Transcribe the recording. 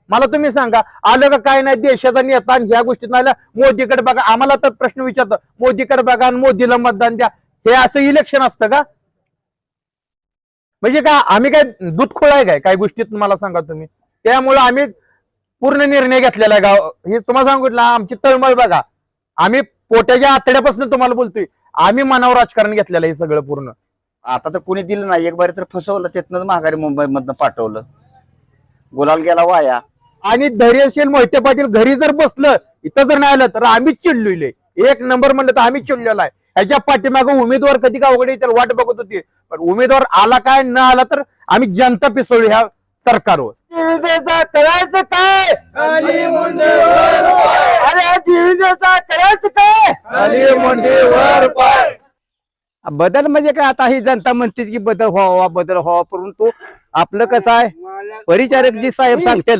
मला तुम्ही सांगा आलं का काय नाही देशाचा नेता आणि ह्या गोष्टीत नाही मोदीकडे बघा आम्हाला तर प्रश्न विचारतो मोदीकडे बघा आणि मोदीला मतदान द्या हे असं इलेक्शन असतं का म्हणजे काय आम्ही काय दूध खोळाय काय गोष्टीत मला सांगा तुम्ही त्यामुळे आम्ही पूर्ण निर्णय घेतलेला आहे गाव हे तुम्हाला सांगितलं आमची तळमळ बघा आम्ही पोटाच्या आतड्यापासून तुम्हाला बोलतोय आम्ही मनावर राजकारण घेतलेलं आहे सगळं पूर्ण आता तर कोणी दिलं नाही एक बारी तर फसवलं तिथनंच माघारी मुंबईमधनं पाठवलं गुलाल गेला वाया आणि धैर्यशील मोहिते पाटील घरी जर बसलं इथं जर नाही आलं तर आम्हीच चिडलोय एक नंबर म्हणलं तर आम्हीच चिडलेला आहे ह्याच्या पाठीमागं उमेदवार कधी का अवघड त्याला वाट बघत होती पण उमेदवार आला काय न आला तर आम्ही जनता पिसवली ह्या सरकारवर करायचं काय करायचं काय बदल म्हणजे काय आता ही जनता म्हणते की बदल व्हावा परंतु आपलं कसं आहे परिचारक जी साहेब सांगतील